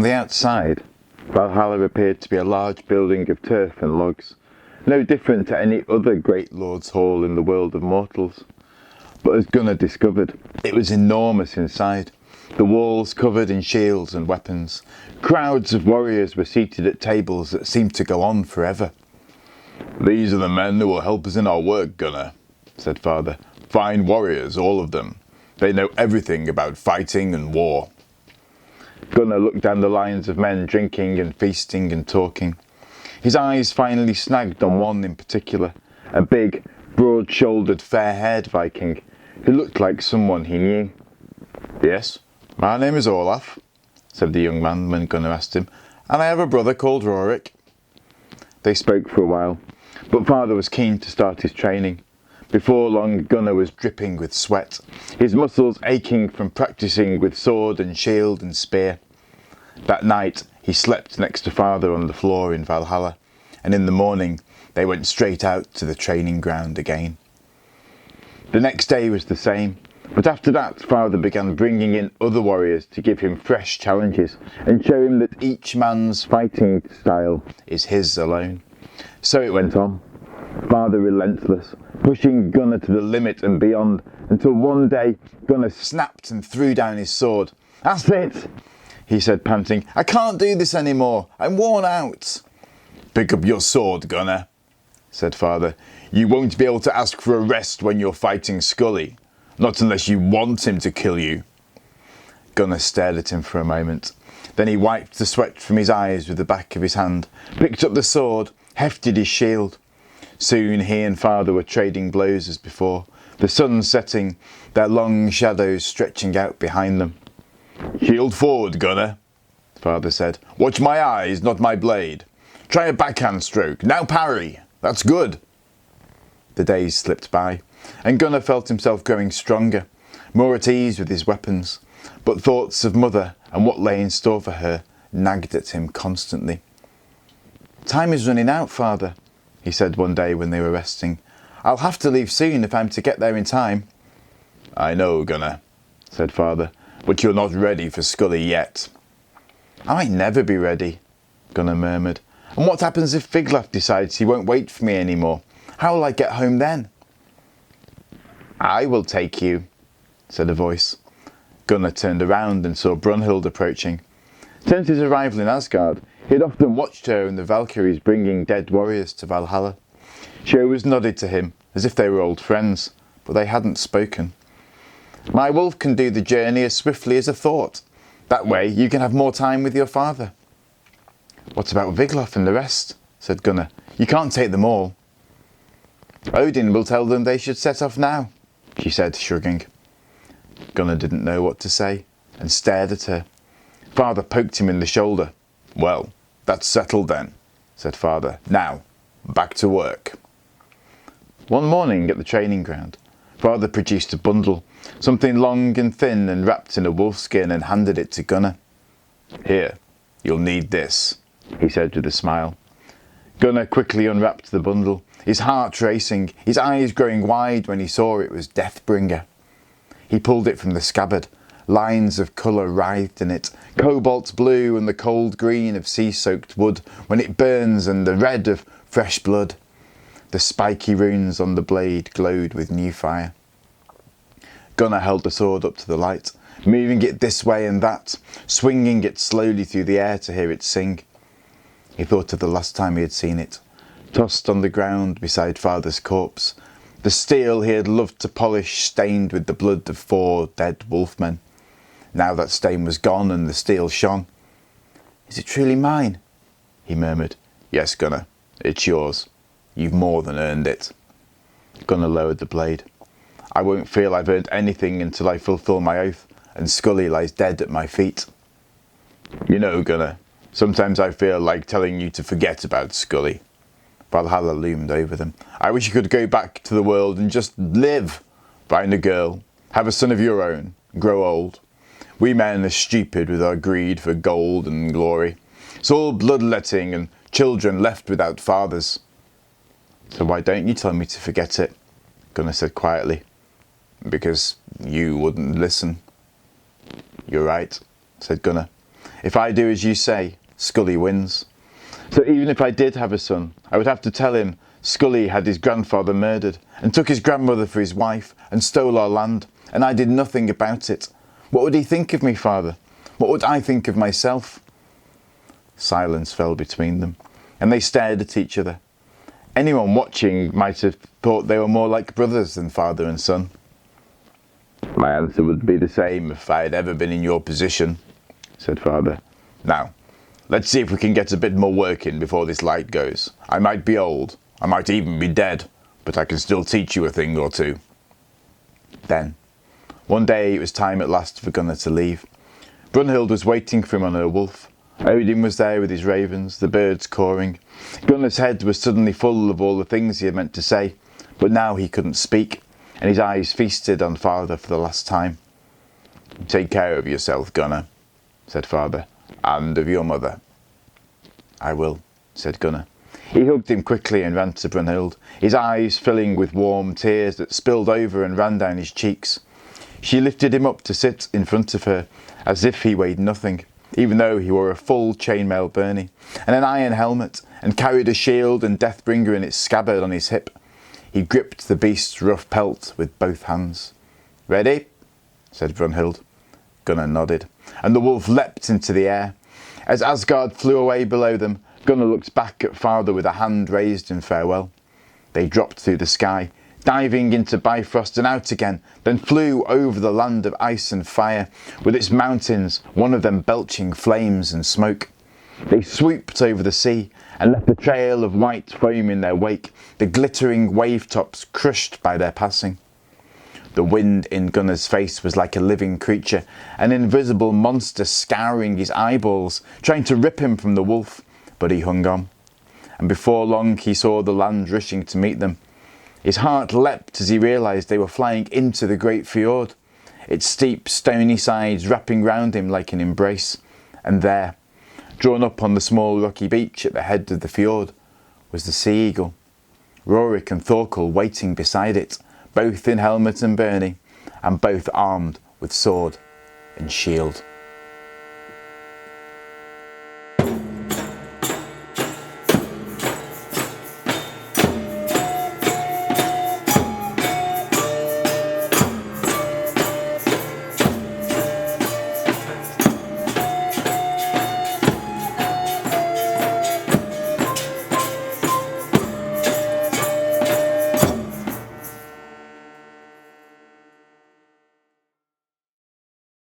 the outside, Valhalla appeared to be a large building of turf and logs, no different to any other great lord's hall in the world of mortals. But as Gunnar discovered, it was enormous inside, the walls covered in shields and weapons. Crowds of warriors were seated at tables that seemed to go on forever. "These are the men who will help us in our work, Gunnar," said father. "Fine warriors, all of them. They know everything about fighting and war." Gunnar looked down the lines of men drinking and feasting and talking. His eyes finally snagged on one in particular, a big, broad-shouldered, fair-haired Viking, who looked like someone he knew. "Yes, my name is Olaf," said the young man when Gunnar asked him, "and I have a brother called Rorik." They spoke for a while, but father was keen to start his training. Before long, Gunnar was dripping with sweat, his muscles aching from practicing with sword and shield and spear. That night, he slept next to father on the floor in Valhalla, and in the morning, they went straight out to the training ground again. The next day was the same, but after that, father began bringing in other warriors to give him fresh challenges and show him that each man's fighting style is his alone. So it went on, father relentless, pushing Gunnar to the limit and beyond, until one day Gunnar snapped and threw down his sword. "That's it," he said, panting. "I can't do this anymore. I'm worn out." "Pick up your sword, Gunnar," said father. "You won't be able to ask for a rest when you're fighting Scully. Not unless you want him to kill you." Gunnar stared at him for a moment. Then he wiped the sweat from his eyes with the back of his hand, picked up the sword, hefted his shield. Soon he and father were trading blows as before, the sun setting, their long shadows stretching out behind them. "Shield forward, Gunnar," father said. "Watch my eyes, not my blade. Try a backhand stroke. Now parry. That's good." The days slipped by, and Gunnar felt himself growing stronger, more at ease with his weapons, but thoughts of mother and what lay in store for her nagged at him constantly. "Time is running out, father," he said one day when they were resting. "I'll have to leave soon if I'm to get there in time." "I know, Gunnar," said father, "but you're not ready for Scully yet." "I might never be ready," Gunnar murmured. "And what happens if Viglaf decides he won't wait for me anymore? How will I get home then?" "I will take you," said a voice. Gunnar turned around and saw Brunhild approaching. Since his arrival in Asgard, he had often watched her and the Valkyries bringing dead warriors to Valhalla. She always nodded to him, as if they were old friends, but they hadn't spoken. "My wolf can do the journey as swiftly as a thought. That way you can have more time with your father." "What about Viglaf and the rest?" said Gunnar. "You can't take them all." "Odin will tell them they should set off now," she said, shrugging. Gunnar didn't know what to say, and stared at her. Father poked him in the shoulder. "Well, that's settled then," said father. "Now, back to work." One morning at the training ground, father produced a bundle, something long and thin and wrapped in a wolfskin, and handed it to Gunnar. "Here, you'll need this," he said with a smile. Gunnar quickly unwrapped the bundle, his heart racing, his eyes growing wide when he saw it was Deathbringer. He pulled it from the scabbard. Lines of colour writhed in it, cobalt blue and the cold green of sea-soaked wood when it burns, and the red of fresh blood. The spiky runes on the blade glowed with new fire. Gunnar held the sword up to the light, moving it this way and that, swinging it slowly through the air to hear it sing. He thought of the last time he had seen it, tossed on the ground beside father's corpse, the steel he had loved to polish stained with the blood of 4 dead wolfmen. Now that stain was gone and the steel shone. "Is it truly mine?" he murmured. "Yes, Gunnar, it's yours. You've more than earned it." Gunnar lowered the blade. "I won't feel I've earned anything until I fulfill my oath and Scully lies dead at my feet." "You know, Gunnar, sometimes I feel like telling you to forget about Scully." Valhalla loomed over them. "I wish you could go back to the world and just live. Find a girl, have a son of your own, grow old. We men are stupid with our greed for gold and glory. It's all bloodletting and children left without fathers." "So why don't you tell me to forget it?" Gunnar said quietly. "Because you wouldn't listen." "You're right," said Gunnar. If I do as you say, Scully wins. So even if I did have a son, I would have to tell him Scully had his grandfather murdered and took his grandmother for his wife and stole our land, and I did nothing about it. What would he think of me, father? What would I think of myself? Silence fell between them, and they stared at each other. Anyone watching might have thought they were more like brothers than father and son. My answer would be the same if I had ever been in your position, said father. Now, let's see if we can get a bit more work in before this light goes. I might be old, I might even be dead, but I can still teach you a thing or two. Then, one day it was time at last for Gunnar to leave. Brunhild was waiting for him on her wolf. Odin was there with his ravens, the birds cawing. Gunnar's head was suddenly full of all the things he had meant to say, but now he couldn't speak, and his eyes feasted on father for the last time. Take care of yourself, Gunnar, said father, and of your mother. I will, said Gunnar. He hugged him quickly and ran to Brunhild, his eyes filling with warm tears that spilled over and ran down his cheeks. She lifted him up to sit in front of her, as if he weighed nothing, even though he wore a full chainmail byrnie and an iron helmet and carried a shield and Deathbringer in its scabbard on his hip. He gripped the beast's rough pelt with both hands. Ready? Said Brunhild. Gunnar nodded, and the wolf leapt into the air. As Asgard flew away below them, Gunnar looked back at father with a hand raised in farewell. They dropped through the sky, diving into Bifrost and out again, then flew over the land of ice and fire, with its mountains, one of them belching flames and smoke. They swooped over the sea and left a trail of white foam in their wake, the glittering wave tops crushed by their passing. The wind in Gunnar's face was like a living creature, an invisible monster scouring his eyeballs, trying to rip him from the wolf, but he hung on. And before long he saw the land rushing to meet them. His heart leapt as he realised they were flying into the great fjord, its steep stony sides wrapping round him like an embrace. And there, drawn up on the small rocky beach at the head of the fjord, was the sea eagle, Rorik and Thorkel waiting beside it, both in helmet and byrnie, and both armed with sword and shield.